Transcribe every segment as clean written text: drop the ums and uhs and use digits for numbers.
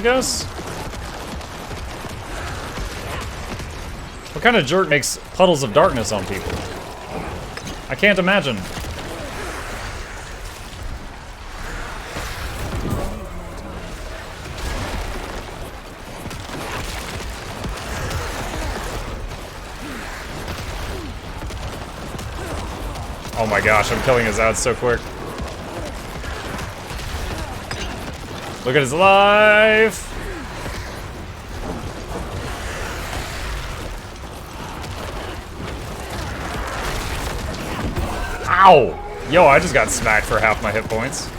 I guess. What kind of jerk makes puddles of darkness on people? I can't imagine. Oh my gosh, I'm killing his ads so quick. Look at his life! Ow! Yo, I just got smacked for half my hit points.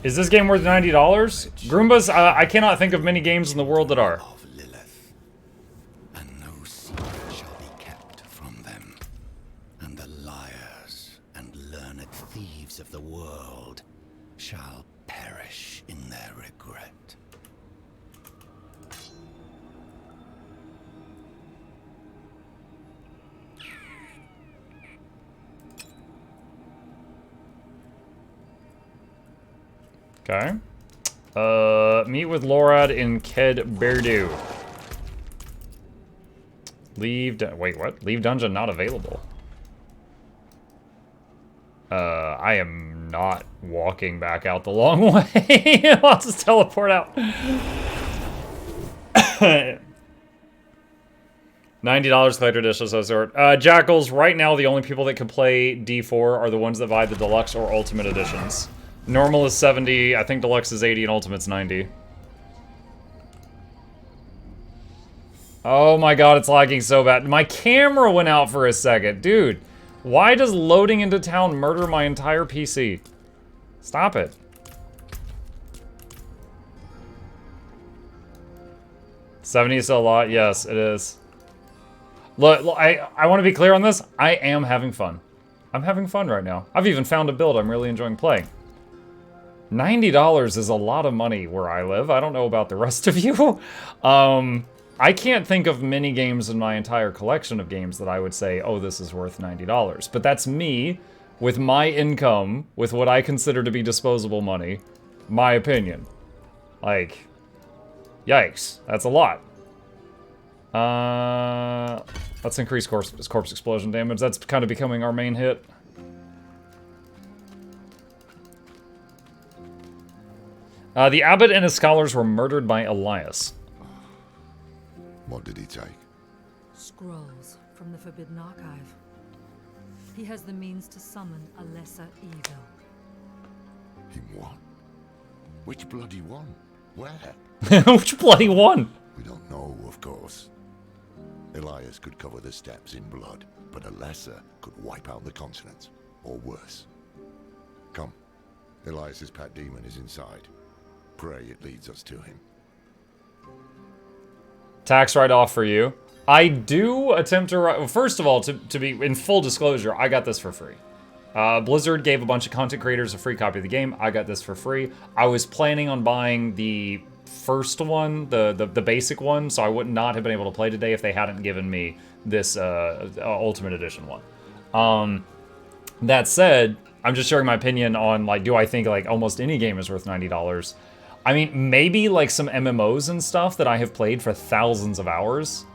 Is this game worth $90? Groombas, I cannot think of many games in the world that are. And no secret shall be kept from them. And the liars and learned thieves of the world shall perish in their regret. Okay. Meet with Lorad in Kedberdu. Wait, what? Leave dungeon not available. I am not walking back out the long way. I'll just teleport out. $90 collector edition of some sort. Jackals, right now the only people that can play D4 are the ones that buy the deluxe or ultimate editions. Normal is 70, I think deluxe is 80, and ultimate's 90. Oh my god, it's lagging so bad. My camera went out for a second. Dude, why does loading into town murder my entire PC? Stop it. $70 is still a lot? Yes, it is. Look, I want to be clear on this. I am having fun. I'm having fun right now. I've even found a build I'm really enjoying playing. $90 is a lot of money where I live. I don't know about the rest of you. I can't think of many games in my entire collection of games that I would say, oh, this is worth $90. But that's me, with my income, with what I consider to be disposable money, my opinion. Like, yikes, that's a lot. Let's increase corpse explosion damage. That's kind of becoming our main hit. The abbot and his scholars were murdered by Elias. What did he take? Scrolls from the Forbidden Archive. He has the means to summon a lesser evil. Him what? Which bloody one? Where? Which bloody one? We don't know, of course. Elias could cover the steppes in blood, but a lesser could wipe out the continent, or worse. Come, Elias's pet demon is inside. Pray it leads us to him. Tax write-off for you. I do attempt to write... First of all, to be in full disclosure, I got this for free. Blizzard gave a bunch of content creators a free copy of the game. I got this for free. I was planning on buying the first one, the basic one, so I would not have been able to play today if they hadn't given me this Ultimate Edition one. That said, I'm just sharing my opinion on, like, do I think, like, almost any game is worth $90? I mean, maybe, like, some MMOs and stuff that I have played for thousands of hours.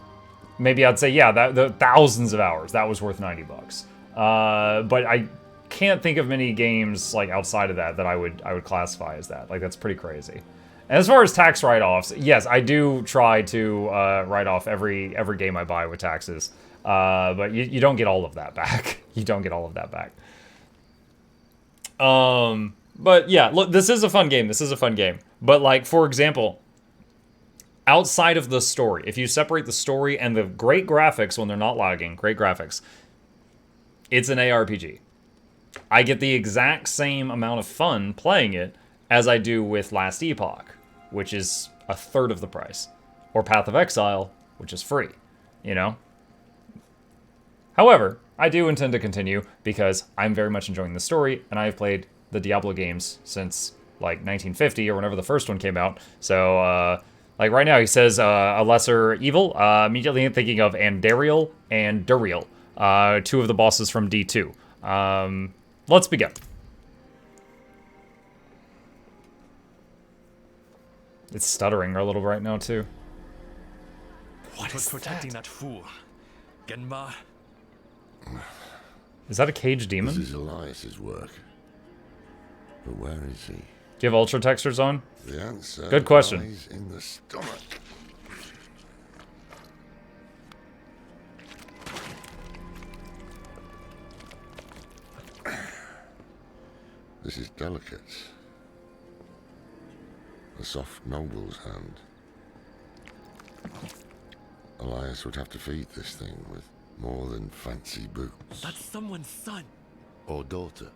Maybe I'd say, yeah, the thousands of hours, that was worth $90. But I can't think of many games, like, outside of that I would classify as that. Like, that's pretty crazy. And as far as tax write-offs, yes, I do try to write off every game I buy with taxes. But you don't get all of that back. You don't get all of that back. But yeah, look, this is a fun game. This is a fun game. But, like, for example, outside of the story, if you separate the story and the great graphics when they're not lagging, great graphics, it's an ARPG. I get the exact same amount of fun playing it as I do with Last Epoch, which is a third of the price. Or Path of Exile, which is free, you know? However, I do intend to continue because I'm very much enjoying the story, and I've played the Diablo games since like 1950 or whenever the first one came out. So, like right now, he says a lesser evil. Immediately thinking of Andariel and Duriel, two of the bosses from D2. Let's begin. It's stuttering a little right now too. What was protecting that fool? Genma? Is that a cage demon? This is Elias's work. But where is he? Do you have ultra textures on? The answer Good question. lies in the stomach. This is delicate. A soft noble's hand. Elias would have to feed this thing with more than fancy boots. That's someone's son. Or daughter.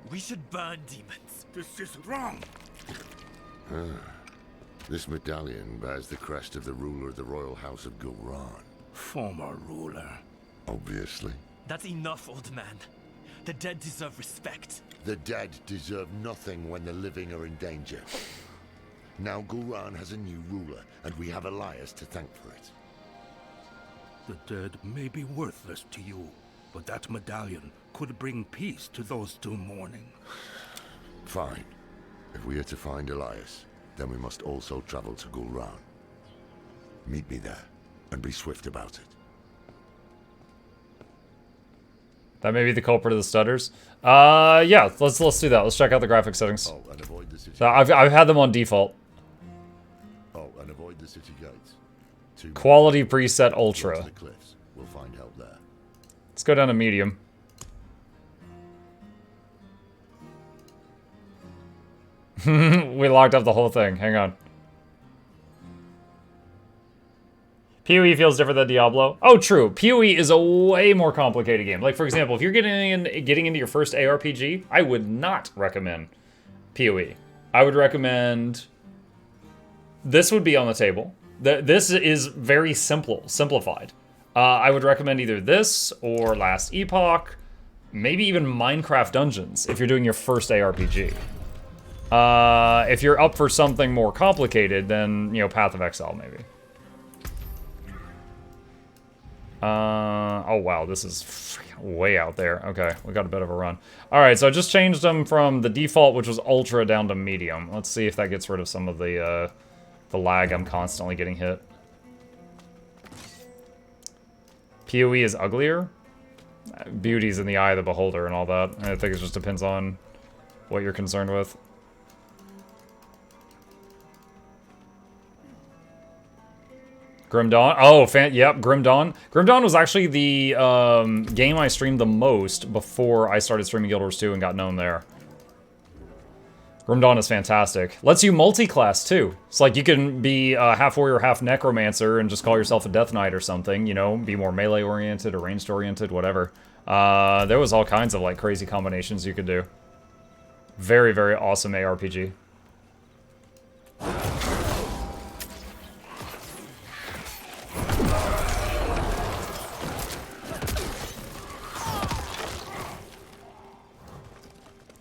We should burn demons. This is wrong. This medallion bears the crest of the ruler of the royal house of Gulran. Former ruler. Obviously. That's enough, old man. The dead deserve respect. The dead deserve nothing when the living are in danger. Now Gulran has a new ruler, and we have Elias to thank for it. The dead may be worthless to you, but that medallion could bring peace to those still mourning. Fine. If we are to find Elias, then we must also travel to Gulran. Meet me there, and be swift about it. That may be the culprit of the stutters. Yeah, let's do that. Let's check out the graphic settings. Oh, and avoid the city. So I've had them on default. Oh, and avoid the city gates. Quality preset To ultra. the cliffs. We'll find help there. Let's go down to medium. We locked up the whole thing. Hang on. PoE feels different than Diablo. Oh, true. PoE is a way more complicated game. Like, for example, if you're getting into your first ARPG, I would not recommend PoE. I would recommend... This would be on the table. This is very simplified. I would recommend either this or Last Epoch, maybe even Minecraft Dungeons if you're doing your first ARPG. If you're up for something more complicated, then, you know, Path of Exile, maybe. Oh wow, this is way out there. Okay, we got a bit of a run. Alright, so I just changed them from the default, which was Ultra, down to Medium. Let's see if that gets rid of some of the lag I'm constantly getting hit. PoE is uglier? Beauty's in the eye of the beholder and all that. I think it just depends on what you're concerned with. Grim Dawn? Oh, yep, Grim Dawn. Grim Dawn was actually the game I streamed the most before I started streaming Guild Wars 2 and got known there. Grim Dawn is fantastic. Lets you multi-class, too. It's like you can be half warrior, half necromancer, and just call yourself a Death Knight or something, you know, be more melee-oriented or ranged-oriented, whatever. There was all kinds of, like, crazy combinations you could do. Very, very awesome ARPG.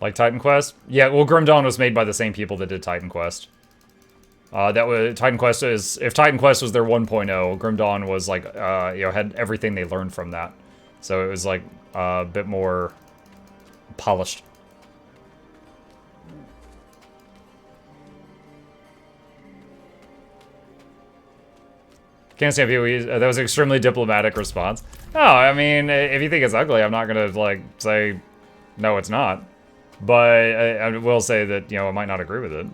Like Titan Quest? Yeah, well, Grim Dawn was made by the same people that did Titan Quest. Titan Quest is, if Titan Quest was their 1.0, Grim Dawn was like, you know, had everything they learned from that. So it was like a bit more polished. Can't stand PoE. That was an extremely diplomatic response. No, I mean, if you think it's ugly, I'm not gonna like say, no, it's not. But I will say that, you know, I might not agree with it.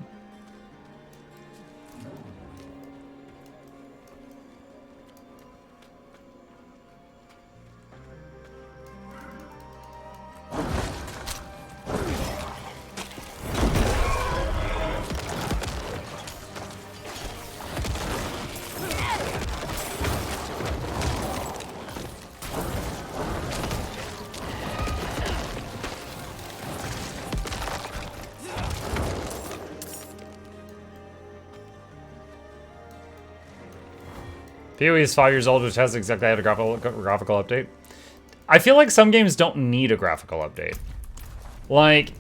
PoE is 5 years old, which has exactly had a graphical update. I feel like some games don't need a graphical update. Like,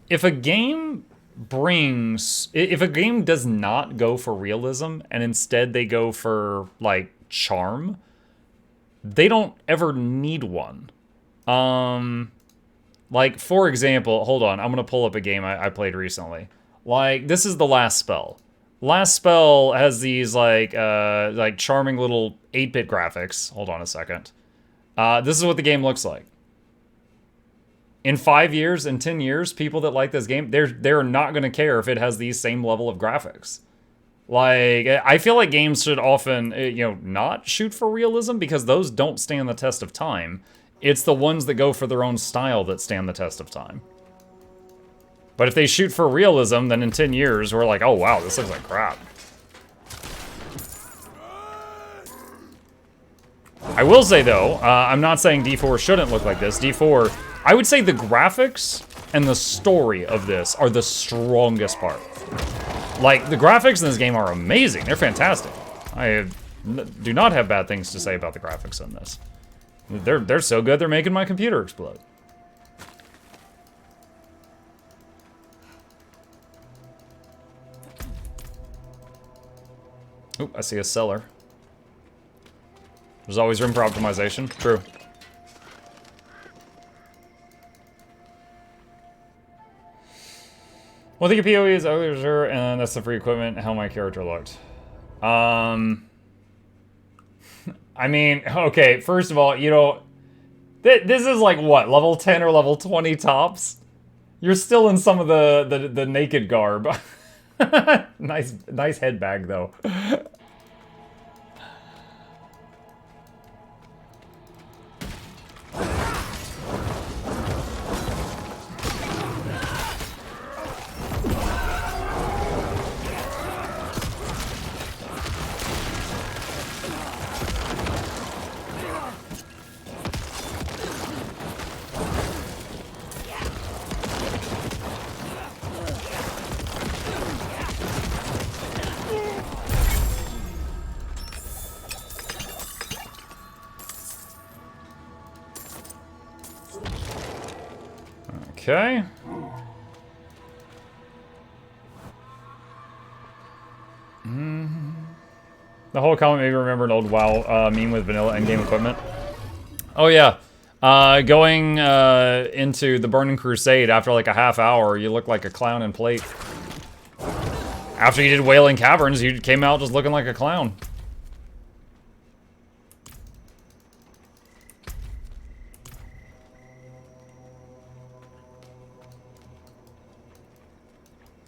if a game does not go for realism and instead they go for, like, charm, they don't ever need one. Like, for example, hold on, I'm gonna pull up a game I played recently. Like, this is The Last Spell. Last Spell has these, like charming little 8-bit graphics. Hold on a second. This is what the game looks like. In 5 years, in 10 years, people that like this game, they're not gonna care if it has these same level of graphics. Like, I feel like games should often, not shoot for realism because those don't stand the test of time. It's the ones that go for their own style that stand the test of time. But if they shoot for realism, then in 10 years, we're like, oh wow, this looks like crap. I will say though, I'm not saying D4 shouldn't look like this. D4, I would say the graphics and the story of this are the strongest part. Like, the graphics in this game are amazing. They're fantastic. I do not have bad things to say about the graphics in this. They're so good, they're making my computer explode. Oop, I see a cellar. There's always room for optimization. True. Well, I think a PoE is earlier, and that's the free equipment, how my character looked. I mean, okay, first of all, this is like, what, level 10 or level 20 tops? You're still in some of the naked garb. Nice head bag, though. Okay. The whole comment made me remember an old WoW meme with vanilla endgame equipment. Oh yeah. Going into the Burning Crusade after like a half hour, you look like a clown in plate. After you did Wailing Caverns, you came out just looking like a clown.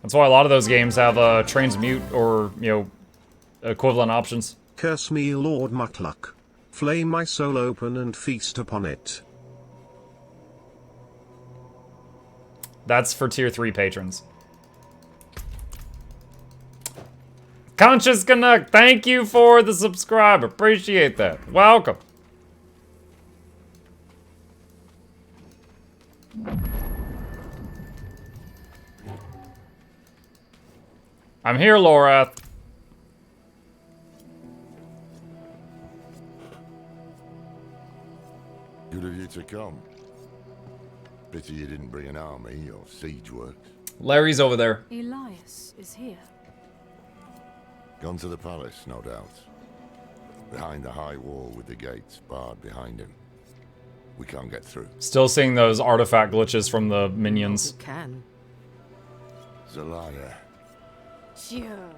That's why a lot of those games have transmute or, equivalent options. Curse me, Lord Mukluk. Flame my soul open and feast upon it. That's for tier 3 patrons. Conscious Canuck, thank you for the subscribe. Appreciate that. Welcome. I'm here, Lorath. Good of you to come. Pity you didn't bring an army or siege works. Larry's over there. Elias is here. Gone to the palace, no doubt. Behind the high wall with the gates barred behind him. We can't get through. Still seeing those artifact glitches from the minions. You can. Zelaya. Sure.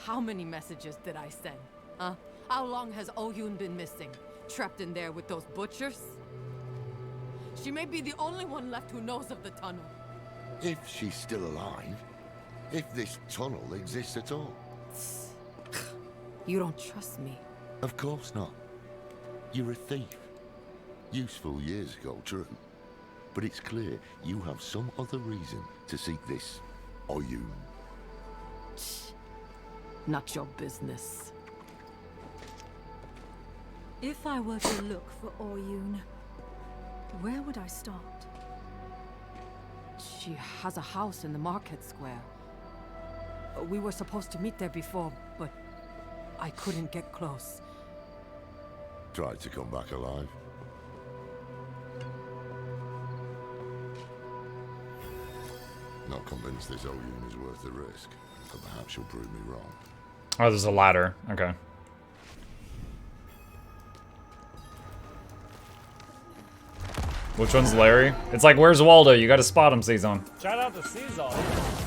How many messages did I send? Huh? How long has Oyun been missing? Trapped in there with those butchers? She may be the only one left who knows of the tunnel. If she's still alive. If this tunnel exists at all. You don't trust me. Of course not. You're a thief. Useful years ago, true. But it's clear you have some other reason to seek this Oyun. Not your business. If I were to look for Oyun, where would I start? She has a house in the market square. We were supposed to meet there before, but I couldn't get close. Tried to come back alive. Not convinced this Oyun is worth the risk, but perhaps you'll prove me wrong. Oh, there's a ladder. Okay. Which one's Larry? It's like, where's Waldo? You gotta spot him, C-Zone. Shout out to C-Zone.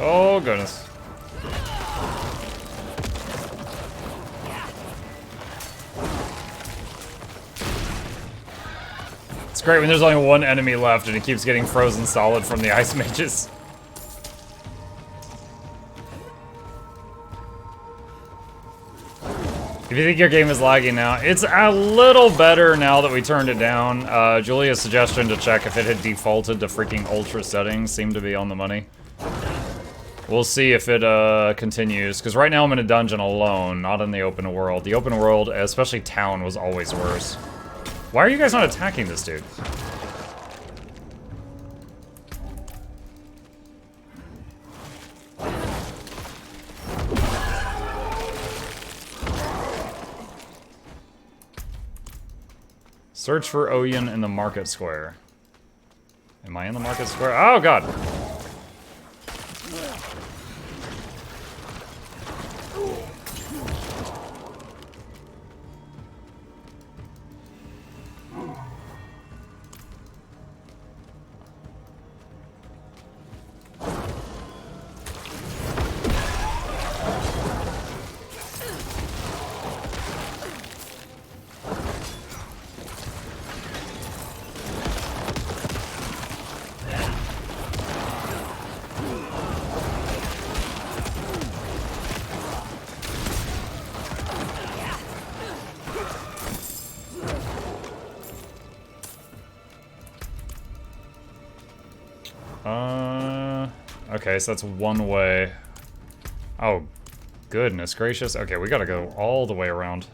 Oh, goodness. It's great when there's only one enemy left and it keeps getting frozen solid from the ice mages. If you think your game is lagging now, it's a little better now that we turned it down. Julia's suggestion to check if it had defaulted to freaking ultra settings seemed to be on the money. We'll see if it continues, because right now I'm in a dungeon alone, not in the open world. The open world, especially town, was always worse. Why are you guys not attacking this dude? Search for Oyun in the market square. Am I in the market square? Oh, God. Okay, so that's one way. Oh, goodness gracious. Okay, we gotta go all the way around.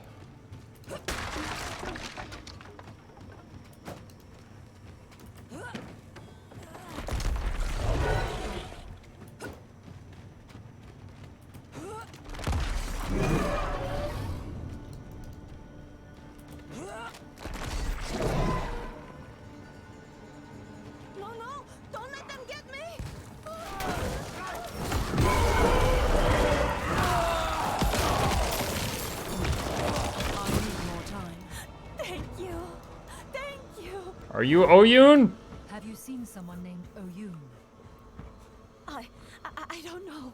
Are you Oyun? Have you seen someone named Oyun? I don't know.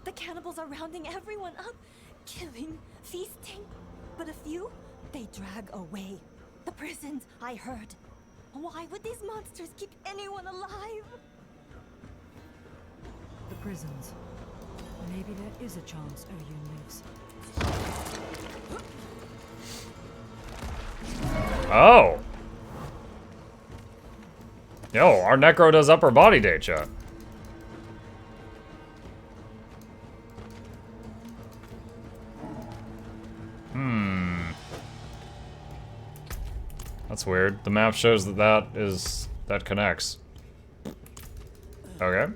The cannibals are rounding everyone up, killing, feasting. But a few, they drag away. The prisons, I heard. Why would these monsters keep anyone alive? The prisons. Maybe there is a chance Oyun lives. Oh. Yo, our Necro does upper body day, chat. That's weird. The map shows that that connects. Okay.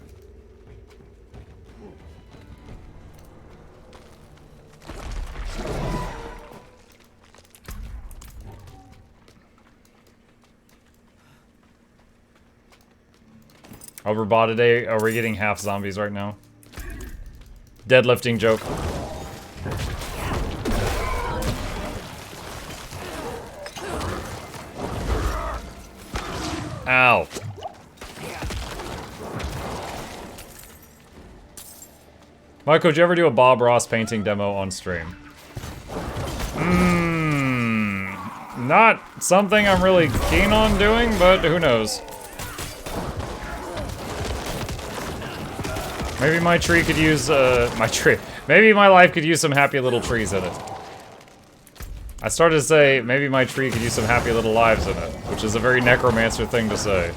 Overbought today. Are we getting half zombies right now? Deadlifting joke. Ow. Michael, did you ever do a Bob Ross painting demo on stream? Not something I'm really keen on doing, but who knows? Maybe my tree could use, maybe my life could use some happy little trees in it. I started to say, maybe my tree could use some happy little lives in it, which is a very necromancer thing to say.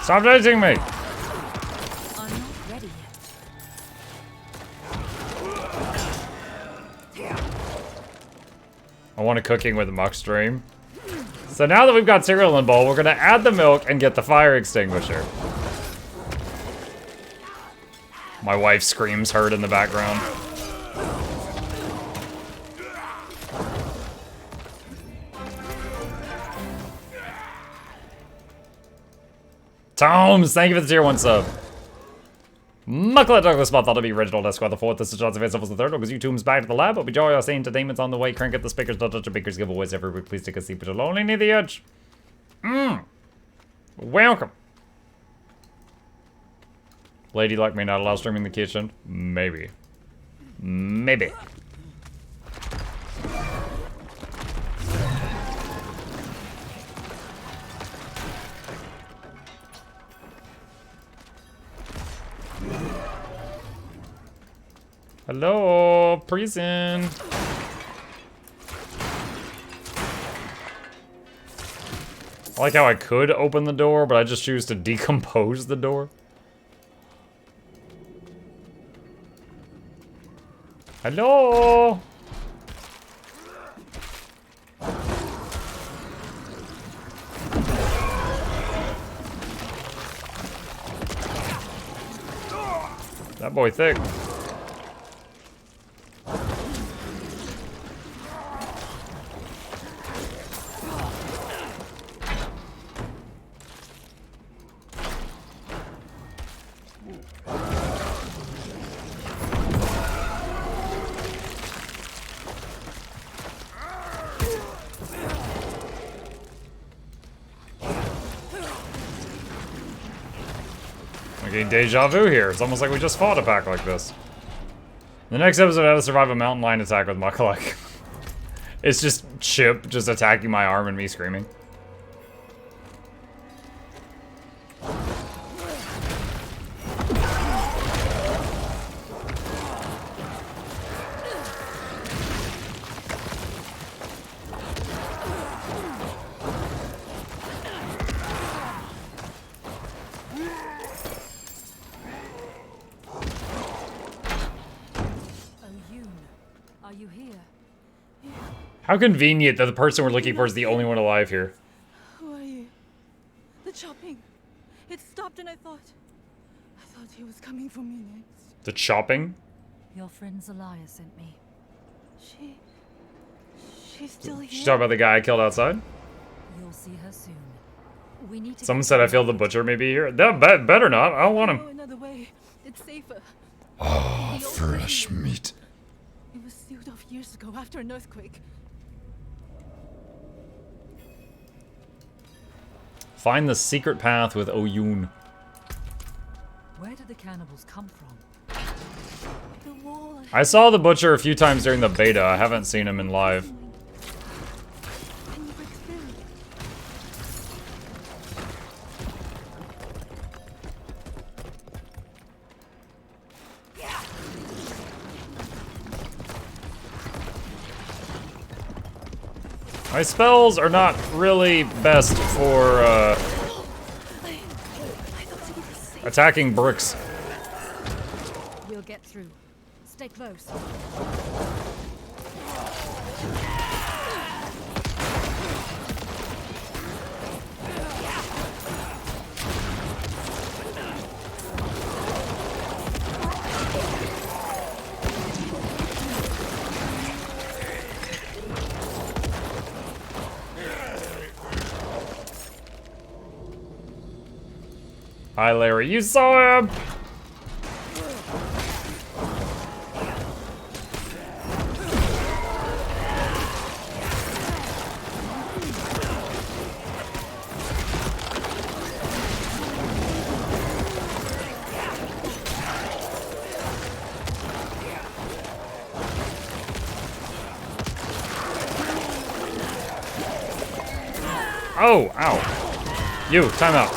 Stop dating me! I'm not ready yet. I want a cooking with Muck stream. So now that we've got cereal in bowl, we're gonna add the milk and get the fire extinguisher. My wife screams heard in the background. Tomes, thank you for the tier 1 sub. Mukluk Douglas Spot thought to be original Esquire the 4th. This is Johnson Face was the 3rd. Because you tombs back to the lab. But enjoy our same entertainment's on the way. Crank up the speakers. Don't touch the bakers. Giveaways every week. Please take a seat, but you'll only need the edge. Welcome. Lady like me not allowed streaming in the kitchen? Maybe. Maybe. Hello, prison. I like how I could open the door, but I just choose to decompose the door. Hello. That boy thick. I'm getting deja vu here. It's almost like we just fought a pack like this. The next episode, I had to survive a mountain lion attack with Mukluk. It's just Chip just attacking my arm and me screaming. Are you here? How convenient that the person we're looking for is the only one alive here. Who are you? The chopping. It stopped and I thought he was coming for me next. The chopping? Your friend Zelaya sent me. She's still here. She's talking about the guy I killed outside? You'll see her soon. We need to Someone said I feel the butcher may be here. No, better not. I don't want him. Go another way. It's safer. Oh, fresh meat. It was sealed off years ago after an earthquake. Find the secret path with Oyun. Where did the cannibals come from? The wall. I saw the butcher a few times during the beta. I haven't seen him in live. Can you break through? My spells are not really best for attacking bricks. We'll get through. Stay close. Hi, Larry. You saw him! Oh, ow. You, time out.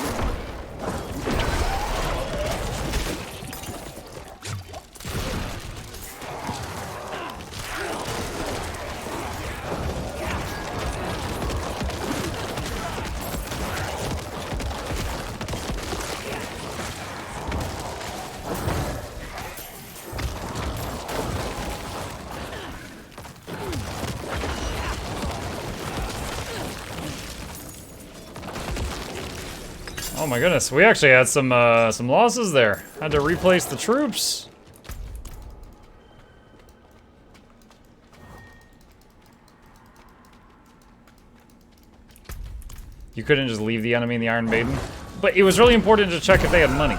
Oh my goodness, we actually had some losses there. Had to replace the troops. You couldn't just leave the enemy in the Iron Maiden, but it was really important to check if they had money.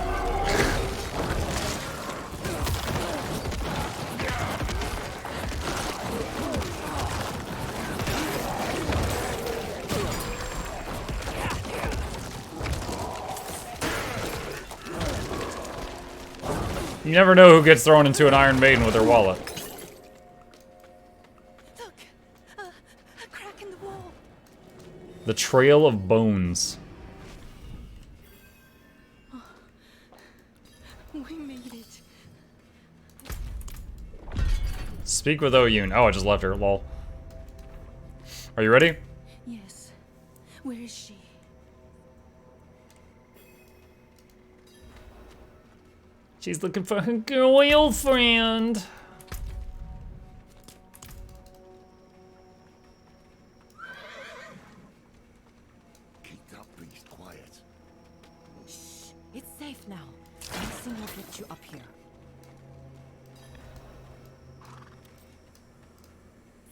You never know who gets thrown into an Iron Maiden with their wallet. Look, a crack in the wall. The Trail of Bones. We made it. Speak with Oyun. Oh, I just left her. Lol. Are you ready? Yes. Where is she? She's looking for her girlfriend. Keep that beast quiet. Shh. It's safe now. Something will get you up here.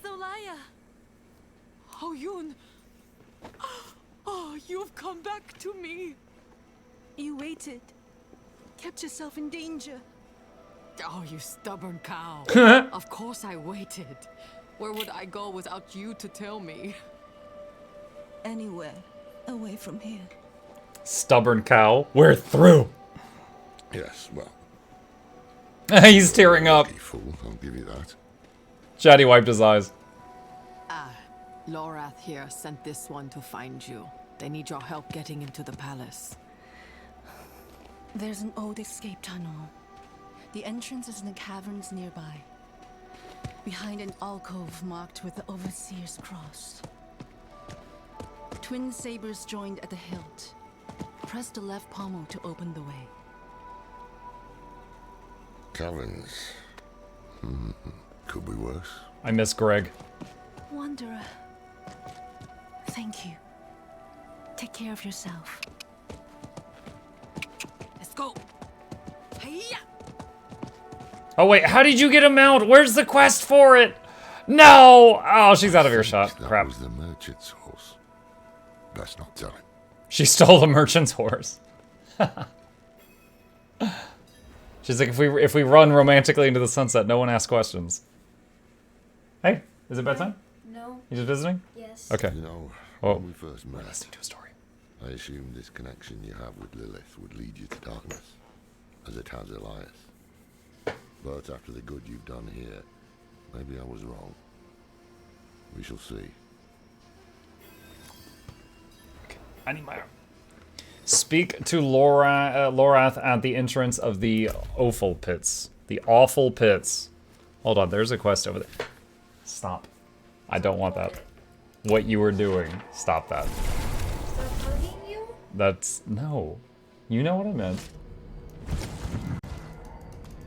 Solaya! Oh, Yoon. Oh, you've come back to me. You waited. Kept yourself in danger. Oh, you stubborn cow. Of course I waited. Where would I go without you to tell me? Anywhere away from here. Stubborn cow. We're through. Yes, well, He's tearing up. lucky fool, I'll give you that. Chatty wiped his eyes. Lorath here sent this one to find you. They need your help getting into the palace. There's an old escape tunnel. The entrance is in the caverns nearby. Behind an alcove marked with the Overseer's cross. Twin sabers joined at the hilt. Press the left pommel to open the way. Caverns. Could be worse. I miss Greg. Wanderer. Thank you. Take care of yourself. Let's go. Hey-ya! Oh wait, how did you get him out? Where's the quest for it? No! Oh, she's out of earshot. That Crap. was the merchant's horse. Best not tell him. She stole the merchant's horse. She's like, if we run romantically into the sunset, no one asks questions. Hey, is it bedtime? No. You just visiting? Yes. Okay. You know, Oh. when we first met, Listening to a story. I assumed this connection you have with Lilith would lead you to darkness, as it has Elias. But after the good you've done here, maybe I was wrong. We shall see. I need my... Speak to Lorath at the entrance of the Awful Pits. The Awful Pits. Hold on, there's a quest over there. Stop. I don't want that. What you were doing. Stop that. Stop hugging you? That's... No. You know what I meant.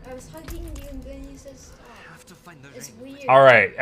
I was hugging you and then you said stop. I have to find the It's ring. weird. Alright,